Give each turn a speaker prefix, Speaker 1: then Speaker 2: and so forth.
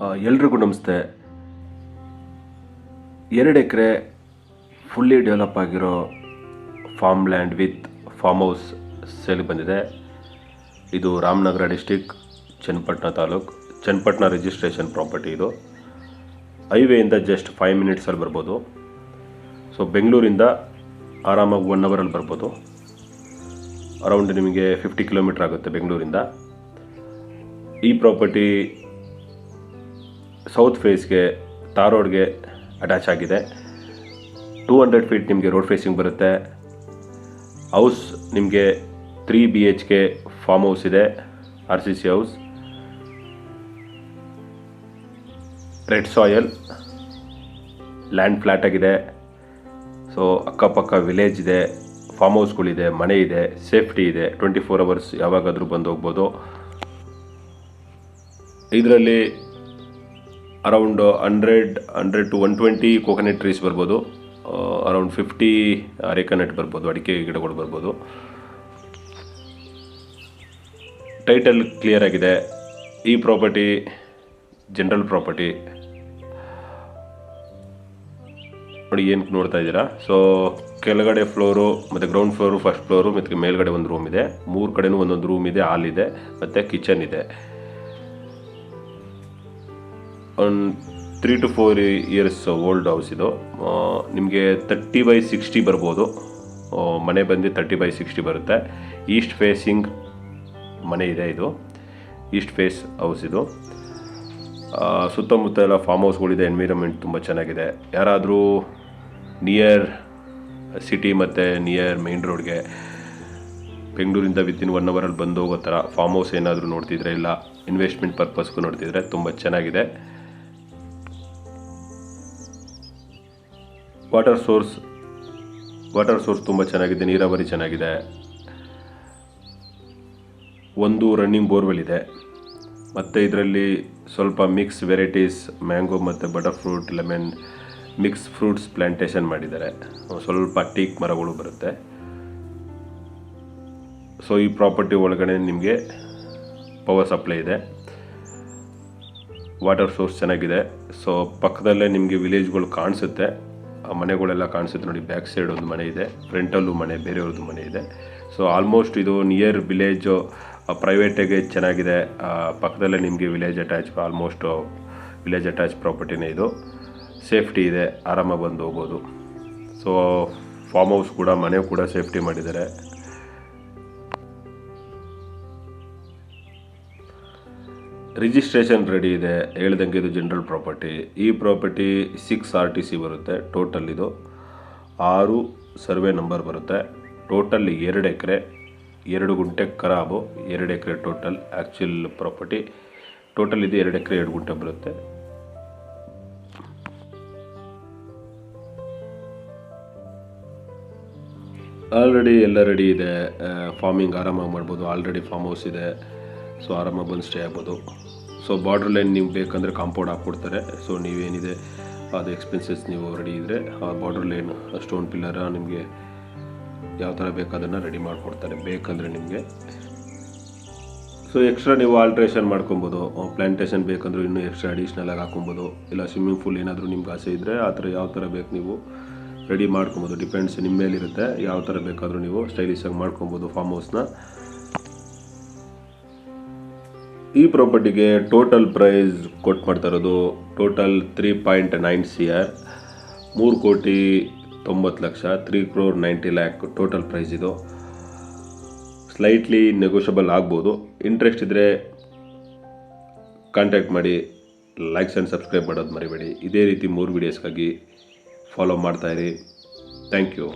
Speaker 1: ಎಲ್ರಿಗೂ ನಮಸ್ತೆ. 2 ಎಕರೆ ಫುಲ್ಲಿ ಡೆವಲಪ್ ಆಗಿರೋ farm land with farm house ಸೇಲ್ಗೆ ಬಂದಿದೆ. ಇದು Ramanagara district, Channapatna taluk, Channapatna registration property. ಇದು ಹೈವೇಯಿಂದ ಜಸ್ಟ್ 5 ಮಿನಿಟ್ಸಲ್ಲಿ ಬರ್ಬೋದು. ಸೊ ಬೆಂಗಳೂರಿಂದ ಆರಾಮಾಗಿ 1 ಅವರಲ್ಲಿ ಬರ್ಬೋದು. ಅರೌಂಡ್ ನಿಮಗೆ 50 ಕಿಲೋಮೀಟ್ರ್ ಆಗುತ್ತೆ ಬೆಂಗಳೂರಿಂದ. ಈ ಪ್ರಾಪರ್ಟಿ ಸೌತ್ ಫೇಸ್ಗೆ ತಾರ್ ರೋಡ್ಗೆ ಅಟ್ಯಾಚ್ ಆಗಿದೆ. 200 ಫೀಟ್ ನಿಮಗೆ ರೋಡ್ ಫೇಸಿಂಗ್ ಬರುತ್ತೆ. ಹೌಸ್ ನಿಮಗೆ 3 BHK ಫಾರ್ಮ್ ಹೌಸ್ ಇದೆ, RCC house. Red soil, land flat ಆಗಿದೆ. ಸೊ ಅಕ್ಕಪಕ್ಕ ವಿಲೇಜ್ ಇದೆ, ಫಾರ್ಮ್ ಹೌಸ್ಗಳಿದೆ, ಮನೆ ಇದೆ, ಸೇಫ್ಟಿ ಇದೆ. 24 ಅವರ್ಸ್ ಯಾವಾಗಾದರೂ ಬಂದು ಹೋಗ್ಬೋದು. ಇದರಲ್ಲಿ ಅರೌಂಡ್ 100 to 120 ಕೋಕೋನಟ್ ಟ್ರೀಸ್ ಬರ್ಬೋದು. ಅರೌಂಡ್ 50 ಅರೇಕಾ ನಟ್ ಬರ್ಬೋದು, ಅಡಿಕೆ ಗಿಡಗಳು ಬರ್ಬೋದು. ಟೈಟಲ್ ಕ್ಲಿಯರ್ ಆಗಿದೆ. ಈ ಪ್ರಾಪರ್ಟಿ ಜನರಲ್ ಪ್ರಾಪರ್ಟಿ ನೋಡಿ, ಏನಕ್ಕೆ ನೋಡ್ತಾ ಇದ್ದೀರಾ. ಸೊ ಕೆಳಗಡೆ ಫ್ಲೋರು ಮತ್ತು ಗ್ರೌಂಡ್ ಫ್ಲೋರು, ಫಸ್ಟ್ ಫ್ಲೋರು ಮತ್ತು ಮೇಲ್ಗಡೆ ಒಂದು ರೂಮ್ ಇದೆ. 3 ಕಡೆನೂ ಒಂದೊಂದು ರೂಮ್ ಇದೆ, ಹಾಲ್ ಇದೆ ಮತ್ತು ಕಿಚನ್ ಇದೆ. ಒಂದು 3 to 4 ಇಯರ್ಸ್ ಓಲ್ಡ್ ಹೌಸ್ ಇದು. ನಿಮಗೆ 30/60 ಬರ್ಬೋದು. ಮನೆ ಬಂದು 30/60 ಬರುತ್ತೆ. ಈಸ್ಟ್ ಫೇಸಿಂಗ್ ಮನೆ ಇದೆ. ಇದು ಈಸ್ಟ್ ಫೇಸ್ ಹೌಸ್. ಇದು ಸುತ್ತಮುತ್ತ ಎಲ್ಲ ಫಾರ್ಮ್ ಹೌಸ್ಗಳಿದೆ. ಎನ್ವಿರಾನ್ಮೆಂಟ್ ತುಂಬ ಚೆನ್ನಾಗಿದೆ. ಯಾರಾದರೂ ನಿಯರ್ ಸಿಟಿ ಮತ್ತು ನಿಯರ್ ಮೇನ್ ರೋಡ್ಗೆ ಬೆಂಗಳೂರಿಂದ ವಿತಿನ್ 1 ಅವರಲ್ಲಿ ಬಂದು ಹೋಗೋ ಥರ ಫಾರ್ಮ್ ಹೌಸ್ ಏನಾದರೂ ನೋಡ್ತಿದ್ರೆ, ಇಲ್ಲ ಇನ್ವೆಸ್ಟ್ಮೆಂಟ್ ಪರ್ಪಸ್ಗೂ ನೋಡ್ತಿದ್ರೆ ತುಂಬ ಚೆನ್ನಾಗಿದೆ. ವಾಟರ್ ಸೋರ್ಸ್ ತುಂಬ ಚೆನ್ನಾಗಿದೆ, ನೀರಾವರಿ ಚೆನ್ನಾಗಿದೆ. ಒಂದು ರನ್ನಿಂಗ್ ಬೋರ್ವೆಲ್ ಇದೆ. ಮತ್ತು ಇದರಲ್ಲಿ ಸ್ವಲ್ಪ ಮಿಕ್ಸ್ ವೆರೈಟೀಸ್ ಮ್ಯಾಂಗೋ ಮತ್ತು butter fruit, lemon mix fruits plantation ಮಾಡಿದ್ದಾರೆ. ಸ್ವಲ್ಪ ಟೀಕ್ ಮರಗಳು ಬರುತ್ತೆ. ಸೊ ಈ ಪ್ರಾಪರ್ಟಿ ಒಳಗಡೆ ನಿಮಗೆ ಪವರ್ ಸಪ್ಲೈ ಇದೆ, ವಾಟರ್ ಸೋರ್ಸ್ ಚೆನ್ನಾಗಿದೆ. ಸೊ ಪಕ್ಕದಲ್ಲೇ ನಿಮಗೆ ವಿಲೇಜ್ಗಳು ಕಾಣಿಸುತ್ತೆ, ಆ ಮನೆಗಳೆಲ್ಲ ಕಾಣಿಸುತ್ತೆ ನೋಡಿ. ಬ್ಯಾಕ್ ಸೈಡ್ ಒಂದು ಮನೆ ಇದೆ, ಫ್ರಂಟಲ್ಲೂ ಮನೆ, ಬೇರೆಯವ್ರದ್ದು ಮನೆ ಇದೆ. ಸೊ ಆಲ್ಮೋಸ್ಟ್ ಇದು ನಿಯರ್ ವಿಲೇಜು, ಪ್ರೈವೇಟಾಗಿ ಚೆನ್ನಾಗಿದೆ. ಪಕ್ಕದಲ್ಲೇ ನಿಮಗೆ village attach, almost village attach ಪ್ರಾಪರ್ಟಿನೇ ಇದು. ಸೇಫ್ಟಿ ಇದೆ, ಆರಾಮಾಗಿ ಬಂದು ಹೋಗ್ಬೋದು. ಸೊ ಫಾರ್ಮ್ ಹೌಸ್ ಕೂಡ, ಮನೆ ಕೂಡ ಸೇಫ್ಟಿ ಮಾಡಿದ್ದಾರೆ. ರಿಜಿಸ್ಟ್ರೇಷನ್ ರೆಡಿ ಇದೆ. ಹೇಳ್ದಂಗೆ ಇದು ಜನರಲ್ ಪ್ರಾಪರ್ಟಿ. ಈ ಪ್ರಾಪರ್ಟಿ 6 RTC ಬರುತ್ತೆ. ಟೋಟಲ್ ಇದು 6 ಸರ್ವೆ ನಂಬರ್ ಬರುತ್ತೆ. ಟೋಟಲ್ 2 ಎಕರೆ 2 ಗುಂಟೆ ಖರಾಬು, 2 ಎಕರೆ ಟೋಟಲ್ ಆ್ಯಕ್ಚುಲ್ ಪ್ರಾಪರ್ಟಿ. ಟೋಟಲ್ ಇದು 2 ಎಕರೆ 2 ಗುಂಟೆ ಬರುತ್ತೆ. ಆಲ್ರೆಡಿ ಎಲ್ಲ ರೆಡಿ ಇದೆ. ಫಾರ್ಮಿಂಗ್ ಆರಾಮಾಗಿ ಮಾಡ್ಬೋದು. ಆಲ್ರೆಡಿ ಫಾರ್ಮ್ ಹೌಸ್ ಇದೆ. ಸೊ ಆರಾಮಾಗಿ ಬಂದು ಸ್ಟೇ ಆಗ್ಬೋದು. ಸೊ ಬಾರ್ಡ್ರ್ ಲೈನ್ ನಿಮ್ಗೆ ಬೇಕಂದರೆ ಕಾಂಪೌಂಡ್ ಹಾಕ್ಕೊಡ್ತಾರೆ. ಸೊ ನೀವೇನಿದೆ ಅದು ಎಕ್ಸ್ಪೆನ್ಸಸ್ ನೀವು ರೆಡಿ ಇದ್ದರೆ ಆ ಬಾರ್ಡ್ರ್ ಲೈನ್, ಸ್ಟೋನ್ ಪಿಲ್ಲರ ನಿಮಗೆ ಯಾವ ಥರ ಬೇಕು ಅದನ್ನು ರೆಡಿ ಮಾಡಿಕೊಡ್ತಾರೆ ಬೇಕಂದರೆ ನಿಮಗೆ. ಸೊ ಎಕ್ಸ್ಟ್ರಾ ನೀವು ಆಲ್ಟ್ರೇಷನ್ ಮಾಡ್ಕೊಬೋದು. ಪ್ಲ್ಯಾಂಟೇಷನ್ ಬೇಕಂದ್ರೂ ಇನ್ನೂ ಎಕ್ಸ್ಟ್ರಾ ಅಡಿಷ್ನಲಾಗಿ ಹಾಕೊಬೋದು. ಇಲ್ಲ ಸ್ವಿಮ್ಮಿಂಗ್ ಪೂಲ್ ಏನಾದರೂ ನಿಮ್ಗೆ ಆಸೆ ಇದ್ದರೆ ಆ ಥರ ಯಾವ ಥರ ಬೇಕು ನೀವು ರೆಡಿ ಮಾಡ್ಕೊಬೋದು. ಡಿಪೆಂಡ್ಸ್ ನಿಮ್ಮ ಮೇಲಿರುತ್ತೆ. ಯಾವ ಥರ ಬೇಕಾದರೂ ನೀವು ಸ್ಟೈಲಿಶಾಗಿ ಮಾಡ್ಕೊಬೋದು ಫಾರ್ಮ್ ಹೌಸ್ನ. ಈ ಪ್ರಾಪರ್ಟಿಗೆ ಟೋಟಲ್ ಪ್ರೈಸ್ ಕೊಟ್ಟು ಮಾಡ್ತಾ ಇರೋದು ಟೋಟಲ್ 3.9 CR, 3,90,00,000, 3,90,00,000 ಟೋಟಲ್ ಪ್ರೈಸ್. ಇದು ಸ್ಲೈಟ್ಲಿ ನೆಗೋಷಿಯಬಲ್ ಆಗ್ಬೋದು. ಇಂಟ್ರೆಸ್ಟ್ ಇದ್ದರೆ ಕಾಂಟ್ಯಾಕ್ಟ್ ಮಾಡಿ. ಲೈಕ್ಸ್ ಆ್ಯಂಡ್ ಸಬ್ಸ್ಕ್ರೈಬ್ ಮಾಡೋದು ಮರಿಬೇಡಿ. ಇದೇ ರೀತಿ 3 ವೀಡಿಯೋಸ್ಗಾಗಿ ಫಾಲೋ ಮಾಡ್ತಾಯಿರಿ. Thank you.